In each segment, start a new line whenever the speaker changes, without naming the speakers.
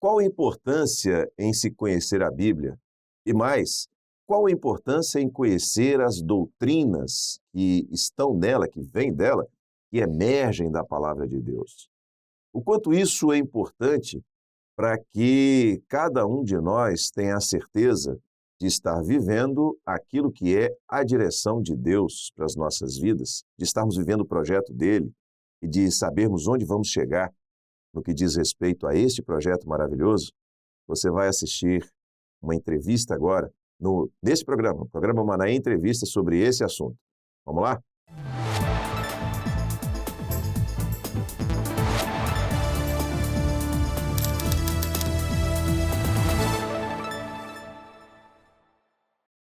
qual a importância em se conhecer a Bíblia? E mais, qual a importância em conhecer as doutrinas que estão nela, que vêm dela, que emergem da palavra de Deus? O quanto isso é importante para que cada um de nós tenha a certeza de estar vivendo aquilo que é a direção de Deus para as nossas vidas, de estarmos vivendo o projeto dele e de sabermos onde vamos chegar no que diz respeito a este projeto maravilhoso. Você vai assistir uma entrevista agora nesse programa, o programa Manaim Entrevista, sobre esse assunto. Vamos lá?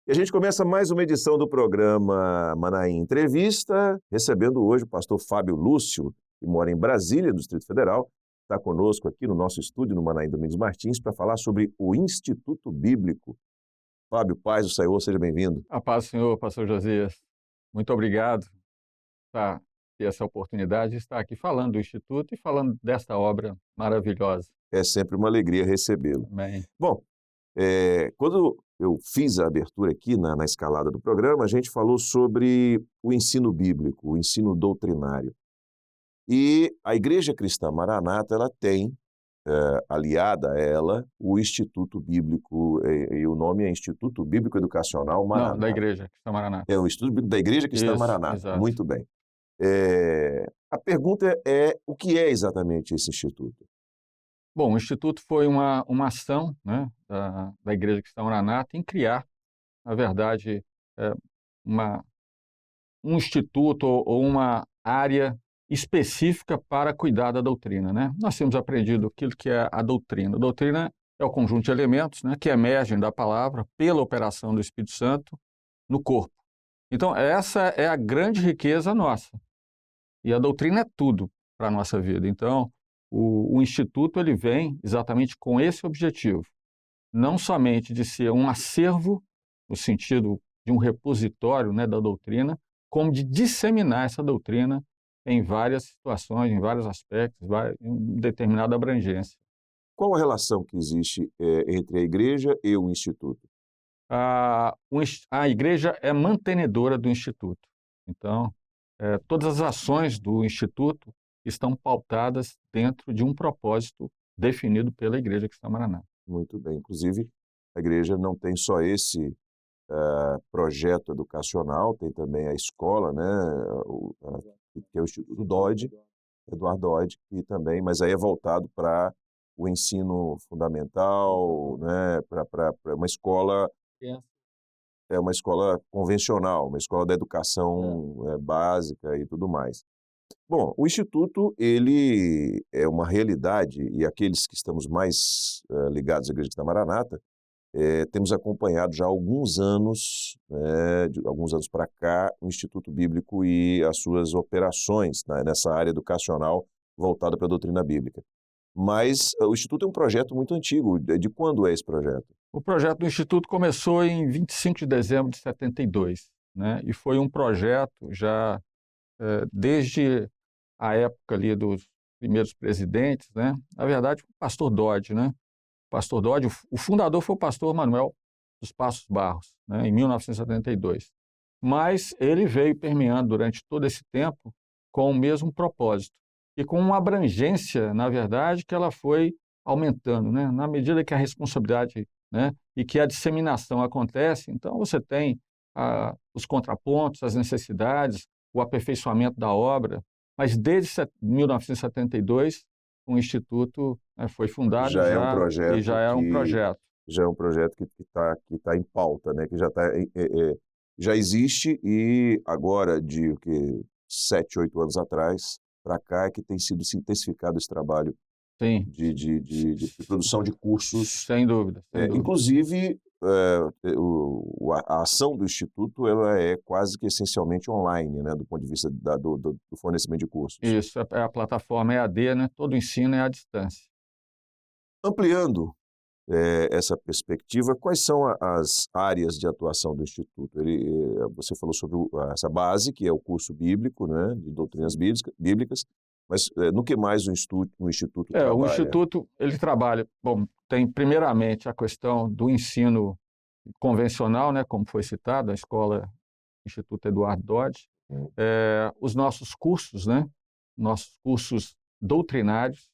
E a gente começa mais uma edição do programa Manaim Entrevista, recebendo hoje o pastor Fábio Lúcio, que mora em Brasília, do Distrito Federal, está conosco aqui no nosso estúdio, no Manaim Domingos Martins, para falar sobre o Instituto Bíblico. Fábio, paz do Senhor, seja bem-vindo.
A paz do Senhor, pastor Josias. Muito obrigado por ter essa oportunidade de estar aqui falando do Instituto e falando desta obra maravilhosa.
É sempre uma alegria recebê-lo.
Amém.
Bom, quando eu fiz a abertura aqui na escalada do programa, a gente falou sobre o ensino bíblico, o ensino doutrinário. E a Igreja Cristã Maranata, ela tem, aliada a ela, o Instituto Bíblico, e o nome é Instituto Bíblico Educacional Maranata.
Não, da Igreja Cristã Maranata.
É o Instituto Bíblico da Igreja Cristã
Isso,
Maranata.
exato.
Muito bem. A pergunta é, o que é exatamente esse instituto?
Bom, o Instituto foi uma ação, né, da Igreja Cristã Maranata em criar, na verdade, um instituto ou uma área específica para cuidar da doutrina, né? Nós temos aprendido aquilo que é a doutrina. A doutrina é o conjunto de elementos, né, que emergem da palavra pela operação do Espírito Santo no corpo. Então, essa é a grande riqueza nossa. E a doutrina é tudo para a nossa vida. Então, o Instituto ele vem exatamente com esse objetivo. Não somente de ser um acervo, no sentido de um repositório, né, da doutrina, como de disseminar essa doutrina em várias situações, em vários aspectos, em determinada abrangência.
Qual a relação que existe entre a igreja e o Instituto?
A igreja é mantenedora do Instituto. Então, todas as ações do Instituto estão pautadas dentro de um propósito definido pela Igreja Cristã Maranata.
Muito bem. Inclusive, a igreja não tem só esse projeto educacional, tem também a escola, né, que é o Instituto Dodge, Eduardo Dodge, e também, mas aí é voltado para o ensino fundamental, né, para uma escola, é uma escola convencional, uma escola da educação básica e tudo mais. Bom, o Instituto, ele é uma realidade, e aqueles que estamos mais ligados à Igreja Cristã Maranata, temos acompanhado já há alguns anos, de alguns anos para cá, o Instituto Bíblico e as suas operações, né, nessa área educacional voltada para a doutrina bíblica. Mas o Instituto é um projeto muito antigo. De quando é esse projeto?
O projeto do Instituto começou em 25 de dezembro de 72, né? E foi um projeto já desde a época ali dos primeiros presidentes, né? Na verdade, o pastor Dodge, né? O pastor Dodge, o fundador foi o pastor Manuel dos Passos Barros, né? Em 1972. Mas ele veio permeando durante todo esse tempo com o mesmo propósito e com uma abrangência, na verdade, que ela foi aumentando, né? Na medida que a responsabilidade, né, e que a disseminação acontece, então você tem os contrapontos, as necessidades, o aperfeiçoamento da obra, mas desde 1972 o Instituto foi fundado
Já é um projeto
e já é um projeto.
Já é um projeto que tá em pauta, né? Que já existe, e agora, de 7, 8 anos atrás para cá, é que tem sido intensificado esse trabalho.
Sim.
De produção de cursos.
Sem dúvida.
Inclusive, a ação do Instituto ela é quase que essencialmente online, né, do ponto de vista do fornecimento de cursos.
Isso, a plataforma EAD, né, todo o ensino é à distância.
Ampliando essa perspectiva, quais são as áreas de atuação do Instituto? Você falou sobre essa base, que é o curso bíblico, né, de doutrinas bíblicas, Mas no que mais o Instituto
O
trabalha?
Instituto, ele trabalha, bom, tem primeiramente a questão do ensino convencional, né, como foi citado, a escola Instituto Eduardo Dodge,
Hum.
os nossos cursos, né, nossos cursos doutrinários,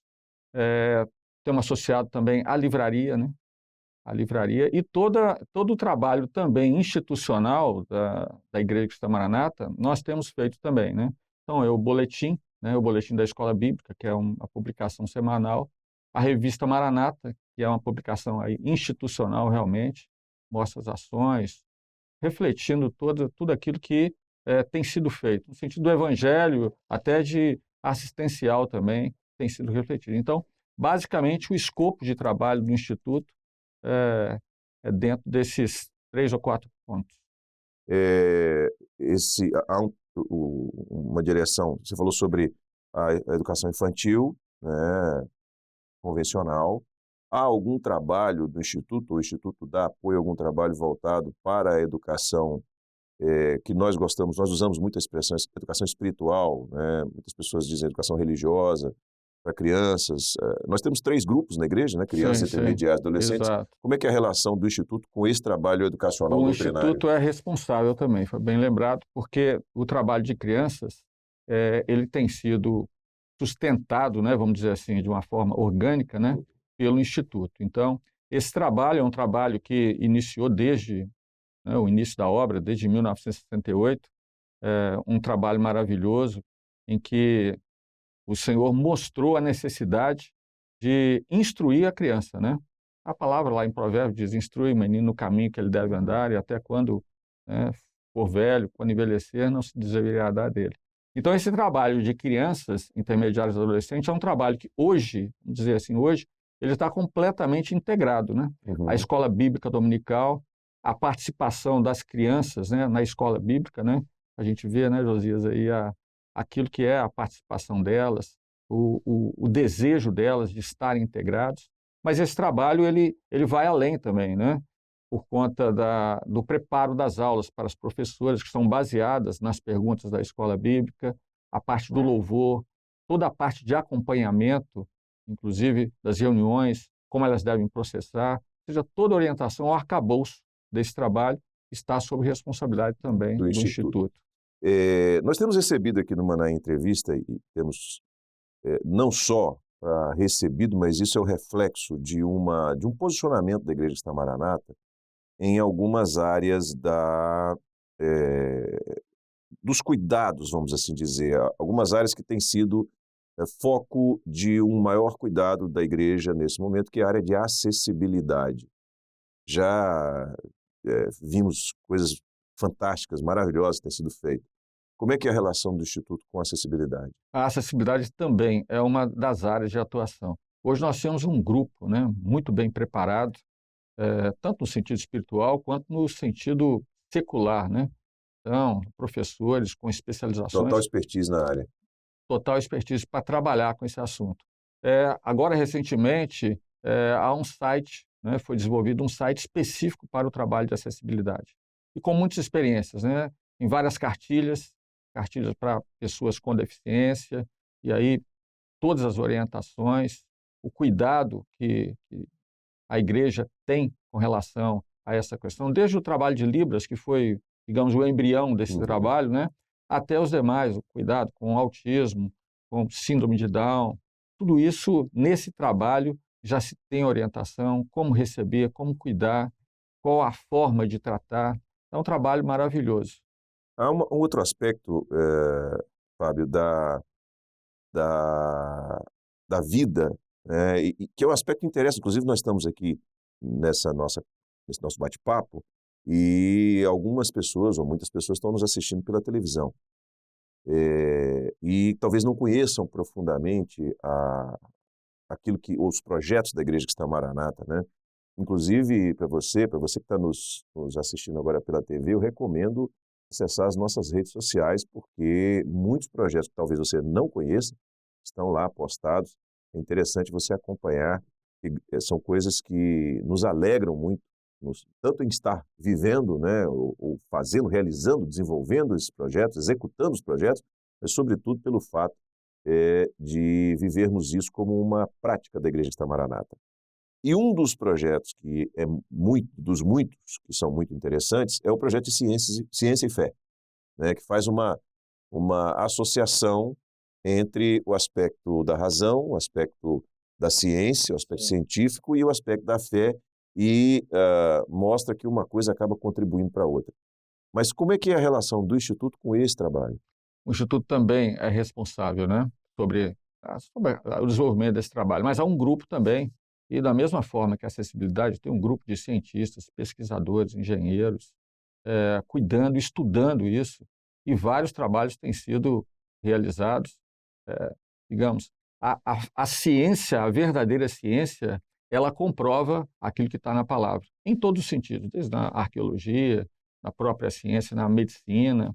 temos associado também a livraria, né, a livraria e todo o trabalho também institucional da Igreja Cristã Maranata, nós temos feito também, né. Então, é o boletim, né, o boletim da Escola Bíblica, que é uma publicação semanal, a revista Maranata, que é uma publicação aí institucional realmente, mostra as ações, refletindo tudo aquilo que tem sido feito, no sentido do evangelho, até de assistencial também, tem sido refletido. Então, basicamente, o escopo de trabalho do Instituto é, é dentro desses 3 ou 4 pontos.
Há uma direção, você falou sobre a educação infantil, né, convencional. Há algum trabalho do Instituto, o Instituto dá apoio a algum trabalho voltado para a educação que nós gostamos, nós usamos muito a expressão educação espiritual, né? Muitas pessoas dizem educação religiosa para crianças. Nós temos 3 grupos na igreja, né? Crianças,
Sim,
intermediários, adolescentes.
exato.
Como é que é a relação do Instituto com esse trabalho educacional
O
doutrinário?
Instituto é responsável também, foi bem lembrado, porque o trabalho de crianças, ele tem sido sustentado, né, vamos dizer assim, de uma forma orgânica, né, pelo Instituto. Então, esse trabalho é um trabalho que iniciou desde, né, o início da obra, desde 1968, um trabalho maravilhoso em que o Senhor mostrou a necessidade de instruir a criança, né? A palavra lá em Provérbios diz: instrui o menino no caminho que ele deve andar, e até quando, né, for velho, quando envelhecer, não se desviará dele. Então, esse trabalho de crianças, intermediários e adolescentes é um trabalho que hoje, vamos dizer assim, hoje, ele está completamente integrado, né? A escola bíblica dominical, a participação das crianças, né, na escola bíblica, né? A gente vê, né, Josias, aí aquilo que é a participação delas, o desejo delas de estarem integrados, mas esse trabalho ele vai além também, né? Por conta do preparo das aulas para as professoras, que são baseadas nas perguntas da escola bíblica, a parte do louvor, toda a parte de acompanhamento, inclusive das reuniões, como elas devem processar, ou seja, toda a orientação, o arcabouço desse trabalho está sob responsabilidade também
do
do
Instituto.
Instituto.
Nós temos recebido aqui no Maná Entrevista, e temos não só recebido, mas isso é o reflexo de um posicionamento da Igreja Cristã Maranata em algumas áreas dos cuidados, vamos assim dizer, algumas áreas que têm sido foco de um maior cuidado da igreja nesse momento, que é a área de acessibilidade. Já vimos coisas fantásticas, maravilhosas que têm sido feitas. Como é que é a relação do Instituto com a acessibilidade?
A acessibilidade também é uma das áreas de atuação. Hoje nós temos um grupo, né, muito bem preparado, tanto no sentido espiritual quanto no sentido secular, né? Então, professores com
Total
especializações,
expertise na área.
total expertise para trabalhar com esse assunto. Agora, recentemente, há um site, né, foi desenvolvido um site específico para o trabalho de acessibilidade. E com muitas experiências, né, em várias cartilhas para pessoas com deficiência, e aí todas as orientações, o cuidado que a igreja tem com relação a essa questão, desde o trabalho de Libras, que foi, digamos, o embrião desse trabalho, né, até os demais, o cuidado com o autismo, com síndrome de Down, tudo isso, nesse trabalho, já se tem orientação, como receber, como cuidar, qual a forma de tratar. É um trabalho maravilhoso.
Há um outro aspecto, Fábio, da, da vida, né, e que é um aspecto que interessa. Inclusive, nós estamos aqui nesse nosso bate-papo e algumas pessoas, ou muitas pessoas, estão nos assistindo pela televisão. E talvez não conheçam profundamente aquilo que os projetos da Igreja Cristã Maranata, né? Inclusive, para você que está nos assistindo agora pela TV, eu recomendo acessar as nossas redes sociais, porque muitos projetos que talvez você não conheça estão lá postados. É interessante você acompanhar, são coisas que nos alegram muito, tanto em estar vivendo, né, ou fazendo, realizando, desenvolvendo esses projetos, executando os projetos, mas sobretudo pelo fato de vivermos isso como uma prática da Igreja Cristã Maranata. E um dos projetos que é dos muitos que são muito interessantes é o projeto de Ciência e Fé, né, que faz uma associação entre o aspecto da razão, o aspecto da ciência, o aspecto científico e o aspecto da fé, e mostra que uma coisa acaba contribuindo para a outra. Mas como é que é a relação do Instituto com esse trabalho?
O Instituto também é responsável, né, sobre o desenvolvimento desse trabalho, mas há um grupo também, e da mesma forma que a acessibilidade, tem um grupo de cientistas, pesquisadores, engenheiros, cuidando, estudando isso, e vários trabalhos têm sido realizados. Digamos, a ciência, a verdadeira ciência, ela comprova aquilo que está na palavra, em todos os sentidos, desde a arqueologia, na própria ciência, na medicina,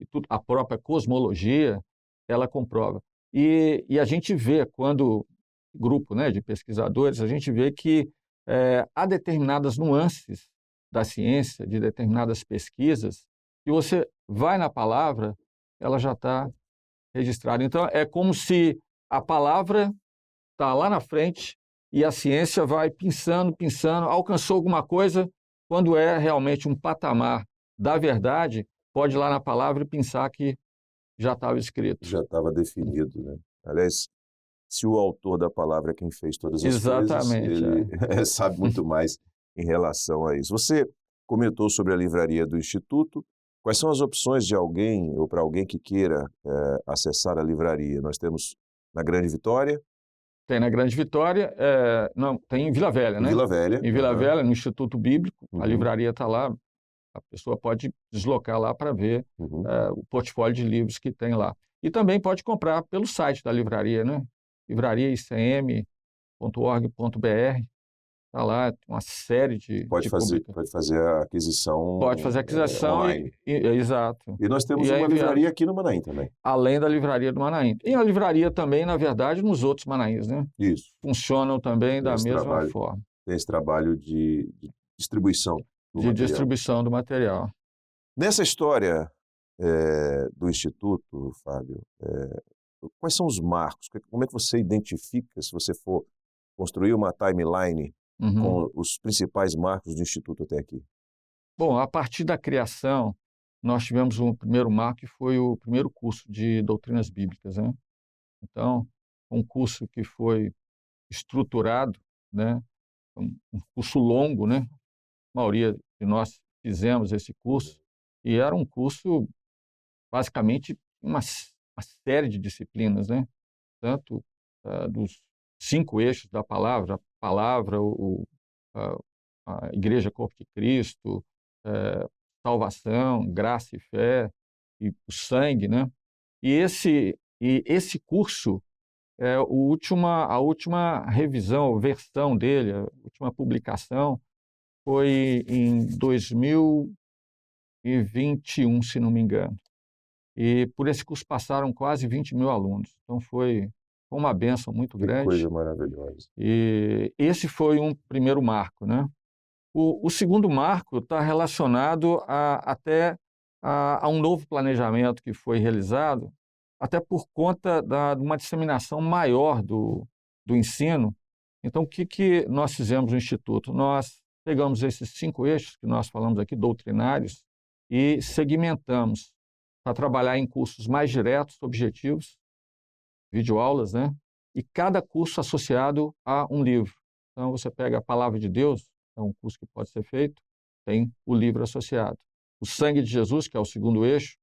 e tudo, a própria cosmologia, ela comprova. E a gente vê, quando grupo, né, de pesquisadores, a gente vê que há determinadas nuances da ciência, de determinadas pesquisas, e você vai na palavra, ela já está registrada. Então, é como se a palavra está lá na frente e a ciência vai pensando, alcançou alguma coisa, quando é realmente um patamar da verdade, pode ir lá na palavra e pensar que já estava escrito.
Já estava definido, né? Aliás, se o autor da palavra é quem fez todas as coisas,
Exatamente.
ele sabe muito mais em relação a isso. Você comentou sobre a livraria do Instituto. Quais são as opções de alguém, ou para alguém que queira acessar a livraria? Nós temos na Grande Vitória.
Tem na Grande Vitória, não, tem em Vila Velha,
Em
né?
Vila Velha.
Em Vila Velha, no Instituto Bíblico, a
Uhum.
livraria está lá, a pessoa pode deslocar lá para ver o portfólio de livros que tem lá. E também pode comprar pelo site da livraria, né? livrariaicm.org.br, está lá uma série de
Pode fazer a aquisição
Pode fazer a aquisição
online.
Exato.
E nós temos uma livraria aqui no Manaim também.
Além da livraria do Manaim. E a livraria também, na verdade, nos outros Manaíns, né?
Isso.
Funcionam também da mesma forma.
Tem esse trabalho de distribuição do
de
material.
Distribuição do material.
Nessa história do Instituto, Fábio, quais são os marcos? Como é que você identifica, se você for construir uma timeline com os principais marcos do Instituto até aqui?
Bom, a partir da criação, nós tivemos um primeiro marco, que foi o primeiro curso de doutrinas bíblicas, né? Então, um curso que foi estruturado, né? Um curso longo, né? A maioria de nós fizemos esse curso, e era um curso, basicamente, uma série de disciplinas, né? Tanto dos 5 eixos da palavra, a Igreja Corpo de Cristo, salvação, graça e fé, e o sangue, né? E esse curso, a última revisão, versão dele, a última publicação, foi em 2021, se não me engano. E por esse curso passaram quase 20.000 alunos. Então foi uma bênção muito grande.
Que coisa maravilhosa.
E esse foi um primeiro marco, né? O segundo marco está relacionado até a um novo planejamento que foi realizado, até por conta de uma disseminação maior do ensino. Então, o que nós fizemos no Instituto? Nós pegamos esses 5 eixos que nós falamos aqui, doutrinários, e segmentamos para trabalhar em cursos mais diretos, objetivos, videoaulas, né? E cada curso associado a um livro. Então, você pega a Palavra de Deus, é um curso que pode ser feito, tem o livro associado. O Sangue de Jesus, que é o segundo eixo,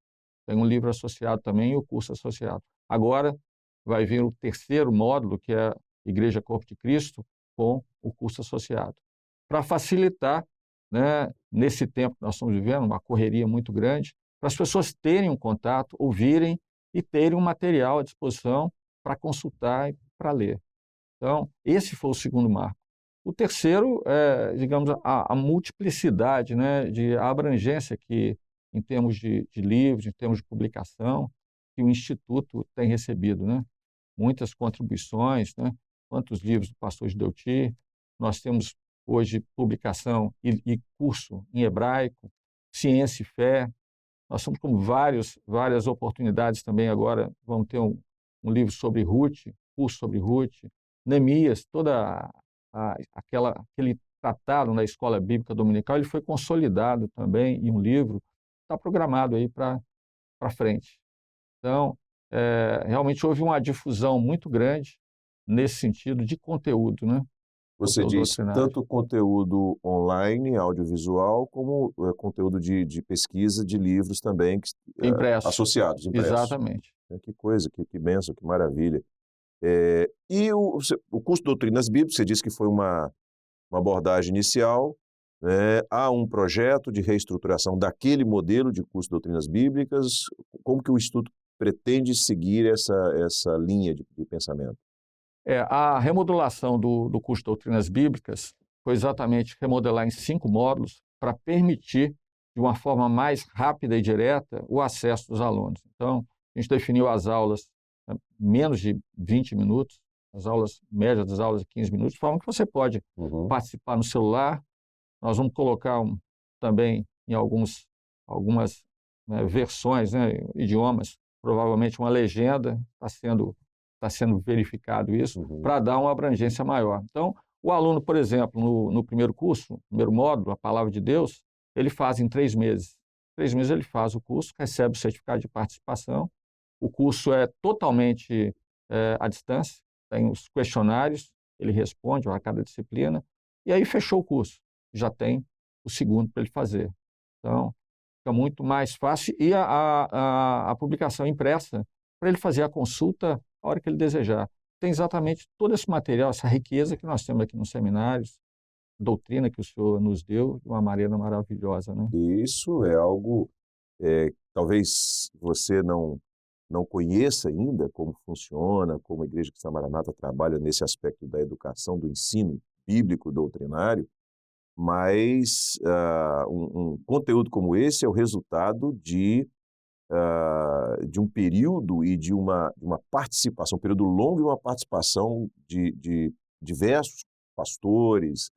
tem um livro associado também e o curso associado. Agora vai vir o terceiro módulo, que é a Igreja Corpo de Cristo, com o curso associado. Para facilitar, né, nesse tempo que nós estamos vivendo, uma correria muito grande, para as pessoas terem um contato, ouvirem e terem um material à disposição para consultar e para ler. Então, esse foi o segundo marco. O terceiro é, digamos, a multiplicidade, né, a abrangência que, em termos de livros, em termos de publicação, que o Instituto tem recebido, né? Muitas contribuições, né? Quantos livros do pastor Gideuti, nós temos hoje publicação e curso em hebraico, ciência e fé. Nós estamos com várias oportunidades também agora, vamos ter um livro sobre Ruth, curso sobre Ruth, Neemias, aquele tratado na escola bíblica dominical, ele foi consolidado também em um livro, está programado aí para frente. Então, realmente houve uma difusão muito grande nesse sentido de conteúdo, né?
Você
Conteúdo
diz
doutrinário.
tanto conteúdo online, audiovisual, como conteúdo de pesquisa de livros também
Impresso.
associados, impressos.
Exatamente.
Que coisa, que bênção, que maravilha. E o curso de Doutrinas Bíblicas, você disse que foi uma abordagem inicial, né? Há um projeto de reestruturação daquele modelo de curso de Doutrinas Bíblicas. Como que o Instituto pretende seguir essa linha de pensamento?
A remodelação do curso de Doutrinas Bíblicas foi exatamente remodelar em 5 módulos para permitir, de uma forma mais rápida e direta, o acesso dos alunos. Então, a gente definiu as aulas menos de 20 minutos, as aulas médias das aulas de 15 minutos, de forma que você pode participar no celular. Nós vamos colocar também em algumas versões, né, idiomas, provavelmente uma legenda, está sendo verificado isso, para dar uma abrangência maior. Então, o aluno, por exemplo, no primeiro curso, primeiro módulo, a Palavra de Deus, ele faz em 3 meses. 3 meses ele faz o curso, recebe o certificado de participação. O curso é totalmente à distância, tem os questionários, ele responde a cada disciplina, e aí fechou o curso. Já tem o segundo para ele fazer. Então, fica muito mais fácil. E a publicação impressa, para ele fazer a consulta a hora que ele desejar. Tem exatamente todo esse material, essa riqueza que nós temos aqui nos seminários, doutrina que o senhor nos deu de uma maneira maravilhosa, né?
Isso é algo, talvez você não conheça ainda como funciona, como a Igreja Cristã Maranata trabalha nesse aspecto da educação, do ensino bíblico doutrinário, mas um conteúdo como esse é o resultado de um período e de uma participação, um período longo e uma participação de diversos pastores,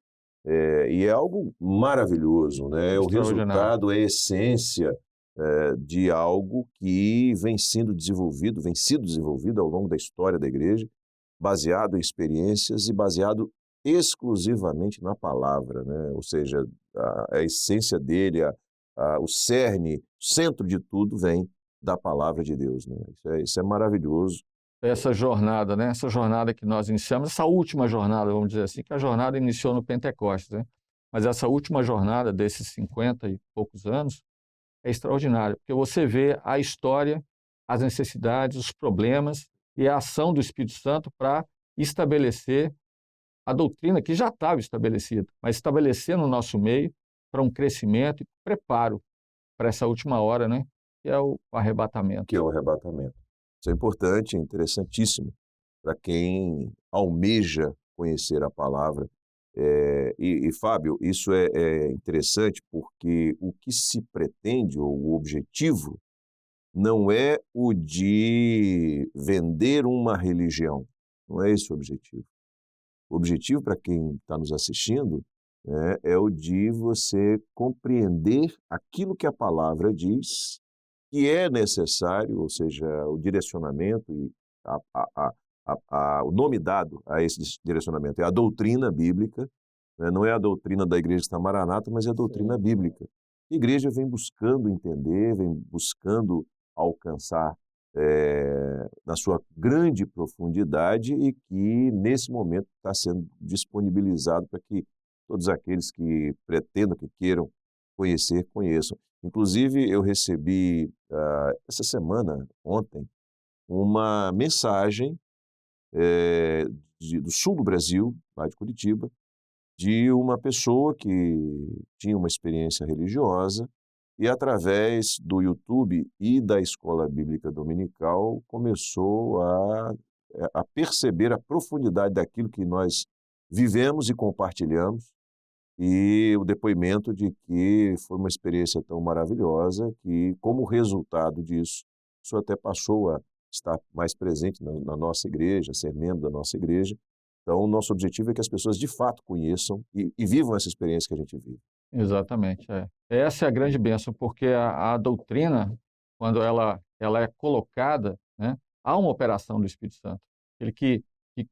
e é algo maravilhoso, né? O resultado é a essência de algo que vem sido desenvolvido ao longo da história da igreja, baseado em experiências e baseado exclusivamente na palavra, né? Ou seja, a essência dele, o cerne, o centro de tudo vem da palavra de Deus, né? Isso é maravilhoso.
Essa jornada, né? Essa jornada que nós iniciamos, essa última jornada, vamos dizer assim, que a jornada iniciou no Pentecostes, né? Mas essa última jornada desses 50 e poucos anos é extraordinária, porque você vê a história, as necessidades, os problemas e a ação do Espírito Santo para estabelecer a doutrina que já estava estabelecida, mas estabelecer no nosso meio para um crescimento e preparo para essa última hora, né? Que é o arrebatamento.
Que é o arrebatamento. Isso é importante, é interessantíssimo para quem almeja conhecer a palavra. Fábio, isso é interessante porque o que se pretende, ou o objetivo, não é o de vender uma religião. Não é esse o objetivo. O objetivo para quem está nos assistindo, né, é o de você compreender aquilo que a palavra diz, que é necessário, ou seja, o direcionamento e o nome dado a esse direcionamento é a doutrina bíblica, né? Não é a doutrina da Igreja Cristã Maranata, mas é a doutrina bíblica. A igreja vem buscando entender, vem buscando alcançar na sua grande profundidade e que, nesse momento, está sendo disponibilizado para que todos aqueles que pretendam, que queiram conhecer, conheçam. Inclusive, eu recebi, essa semana, ontem, uma mensagem do sul do Brasil, lá de Curitiba, de uma pessoa que tinha uma experiência religiosa e, através do YouTube e da Escola Bíblica Dominical, começou a perceber a profundidade daquilo que nós vivemos e compartilhamos, e o depoimento de que foi uma experiência tão maravilhosa que, como resultado disso, isso até passou a estar mais presente na nossa igreja, ser membro da nossa igreja. Então, o nosso objetivo é que as pessoas, de fato, conheçam e vivam essa experiência que a gente vive.
Exatamente. Essa é a grande bênção, porque a doutrina, quando ela é colocada, né, há uma operação do Espírito Santo. Ele que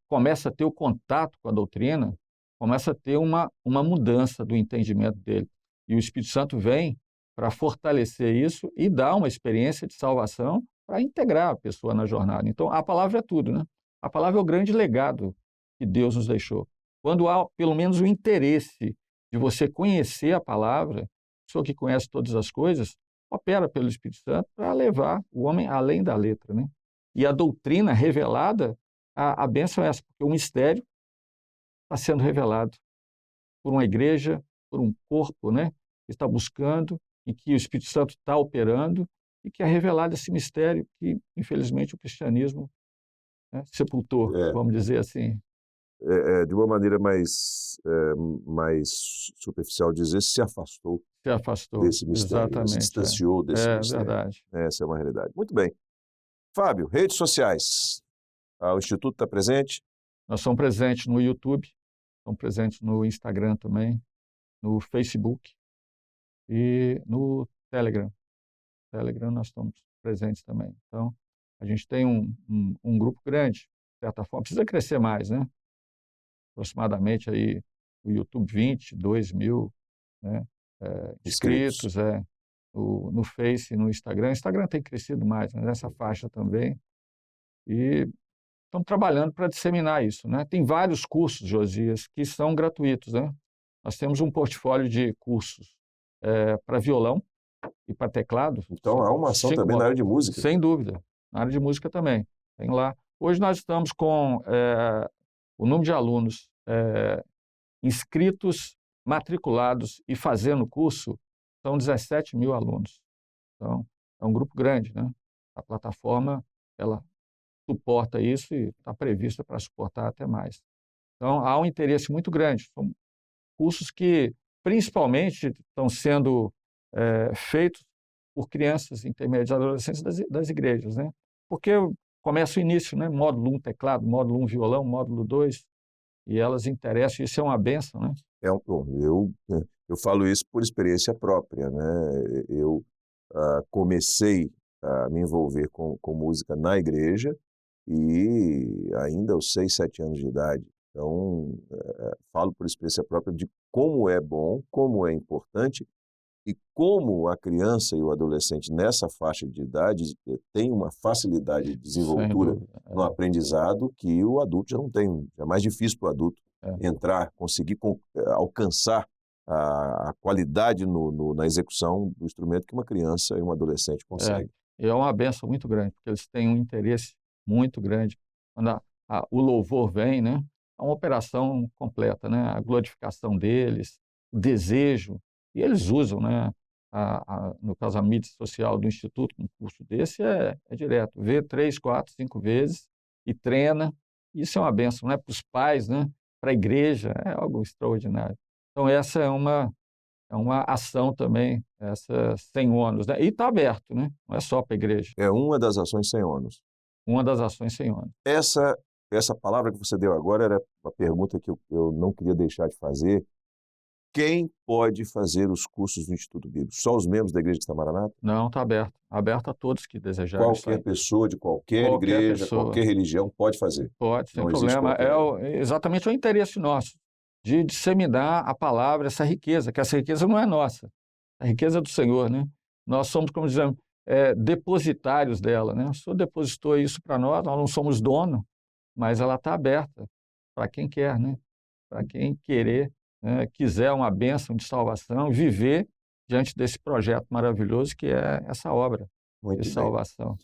começa a ter o contato com a doutrina, começa a ter uma mudança do entendimento dele. E o Espírito Santo vem para fortalecer isso e dar uma experiência de salvação para integrar a pessoa na jornada. Então, a palavra é tudo, né? A palavra é o grande legado que Deus nos deixou. Quando há, pelo menos, o interesse de você conhecer a palavra, a pessoa que conhece todas as coisas, opera pelo Espírito Santo para levar o homem além da letra, né? E a doutrina revelada, a bênção é essa, porque o mistério está sendo revelado por uma igreja, por um corpo, né, que está buscando e que o Espírito Santo está operando e que é revelado esse mistério que, infelizmente, o cristianismo, né, sepultou,
É,
vamos dizer assim.
de uma maneira mais superficial dizer, se afastou
Se afastou,
desse mistério, se
exatamente.
distanciou desse
É
mistério.
verdade.
Essa é uma realidade. Muito bem. Fábio, redes sociais. O Instituto está presente?
Nós somos presentes no YouTube, somos presentes no Instagram também, no Facebook e no Telegram. Telegram nós estamos presentes também. Então, a gente tem um grupo grande, de certa forma. Precisa crescer mais, né? Aproximadamente aí o YouTube 22 mil, né, inscritos, no Face, no Instagram. O Instagram tem crescido mais, né, nessa faixa também. E estamos trabalhando para disseminar isso, né? Tem vários cursos, Josias, que são gratuitos, né? Nós temos um portfólio de cursos para violão e para teclado.
Então, há uma ação também na área de música.
Sem dúvida. Na área de música também. Tem lá. Hoje nós estamos com o número de alunos inscritos, matriculados e fazendo curso, são 17 mil alunos. Então, é um grupo grande, né? A plataforma, ela suporta isso e está prevista para suportar até mais. Então, há um interesse muito grande. São cursos que, principalmente, estão sendo feitos por crianças intermédias e adolescentes das igrejas, né? Porque começa o início, né? Módulo 1 teclado, módulo 1 violão, módulo 2, e elas interessam, isso é uma bênção, né?
Bom, eu falo isso por experiência própria, né? Eu comecei a me envolver com música na igreja e ainda aos 6, 7 anos de idade. Então, falo por experiência própria de como é bom, como é importante e como a criança e o adolescente nessa faixa de idade tem uma facilidade de desenvoltura no aprendizado que o adulto já não tem. É mais difícil para o adulto entrar, conseguir alcançar a qualidade na execução do instrumento que uma criança e um adolescente conseguem.
É uma bênção muito grande, porque eles têm um interesse muito grande. Quando o louvor vem, né, é uma operação completa, né, a glorificação deles, o desejo, e eles usam, né, no caso a mídia social do Instituto, um curso desse é direto, vê 3, 4, 5 vezes e treina. Isso é uma bênção, né, para os pais, né, para a igreja, é algo extraordinário. Então essa é uma ação também, essa sem ônus, né? E está aberto, né? Não é só para a igreja.
É uma das ações sem ônus.
Uma das ações sem ônus.
Essa palavra que você deu agora era uma pergunta que eu não queria deixar de fazer. Quem pode fazer os cursos do Instituto Bíblico? Só os membros da Igreja Cristã Maranata?
Não, está aberto. Aberto a todos que desejarem.
Qualquer pessoa de qualquer igreja, qualquer religião pode fazer?
Pode, sem problema. Exatamente o interesse nosso de disseminar a palavra, essa riqueza, que essa riqueza não é nossa, a riqueza é do Senhor, né? Nós somos, como dizemos, depositários dela, né? O Senhor depositou isso para nós não somos dono, mas ela está aberta para quem quer, né? Para quem querer, né? Quiser uma bênção de salvação, viver diante desse projeto maravilhoso que é essa obra de salvação.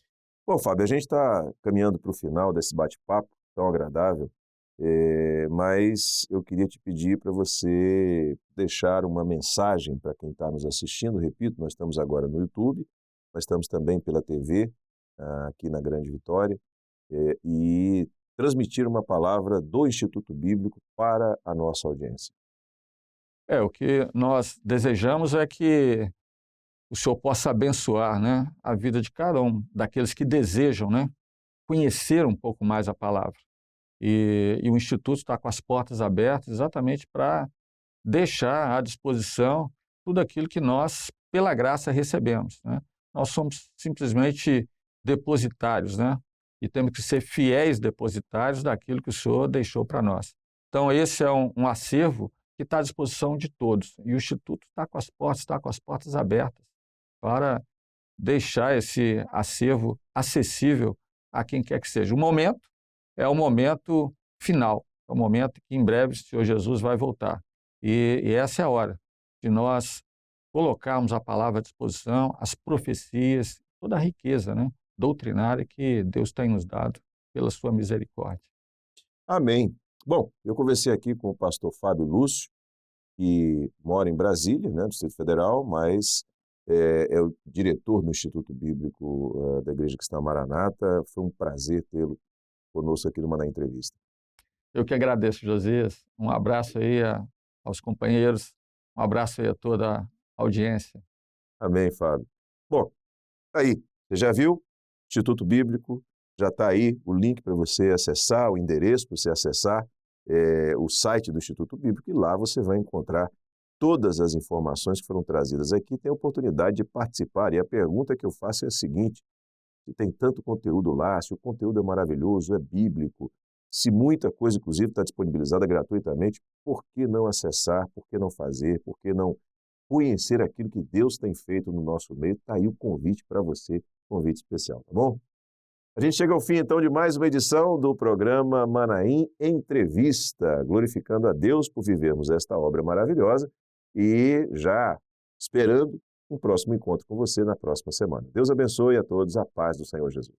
Bom, Fábio, a gente está caminhando para o final desse bate-papo tão agradável. Mas eu queria te pedir para você deixar uma mensagem para quem está nos assistindo. Repito, nós estamos agora no YouTube, nós estamos também pela TV, aqui na Grande Vitória, e transmitir uma palavra do Instituto Bíblico para a nossa audiência.
O que nós desejamos é que o Senhor possa abençoar, né, a vida de cada um daqueles que desejam, né, conhecer um pouco mais a palavra. E o Instituto está com as portas abertas exatamente para deixar à disposição tudo aquilo que nós, pela graça, recebemos, né? Nós somos simplesmente depositários, né? e temos que ser fiéis depositários daquilo que o Senhor deixou para nós. Então, esse é um acervo que está à disposição de todos. E o Instituto está com as portas abertas para deixar esse acervo acessível a quem quer que seja. O momento é o momento final, é o momento que em breve o Senhor Jesus vai voltar. E essa é a hora de nós colocarmos a palavra à disposição, as profecias, toda a riqueza, né, doutrinária que Deus tem nos dado pela sua misericórdia.
Amém. Bom, eu conversei aqui com o pastor Fábio Lúcio, que mora em Brasília, né, no Distrito Federal, mas é o diretor do Instituto Bíblico da Igreja Cristã Maranata. Foi um prazer tê-lo conosco aqui no Maná Entrevista.
Eu que agradeço, Josias. Um abraço aí aos companheiros, um abraço aí a toda a audiência.
Amém, Fábio. Bom, aí, você já viu? Instituto Bíblico, já está aí o link para você acessar, o endereço para você acessar o site do Instituto Bíblico, e lá você vai encontrar todas as informações que foram trazidas aqui. Tem a oportunidade de participar, e a pergunta que eu faço é a seguinte: se tem tanto conteúdo lá, se o conteúdo é maravilhoso, é bíblico, se muita coisa, inclusive, está disponibilizada gratuitamente, por que não acessar, por que não fazer, por que não conhecer aquilo que Deus tem feito no nosso meio? Está aí o convite para você, convite especial, tá bom? A gente chega ao fim, então, de mais uma edição do programa Manaim Entrevista, glorificando a Deus por vivermos esta obra maravilhosa e já esperando um próximo encontro com você na próxima semana. Deus abençoe a todos, a paz do Senhor Jesus.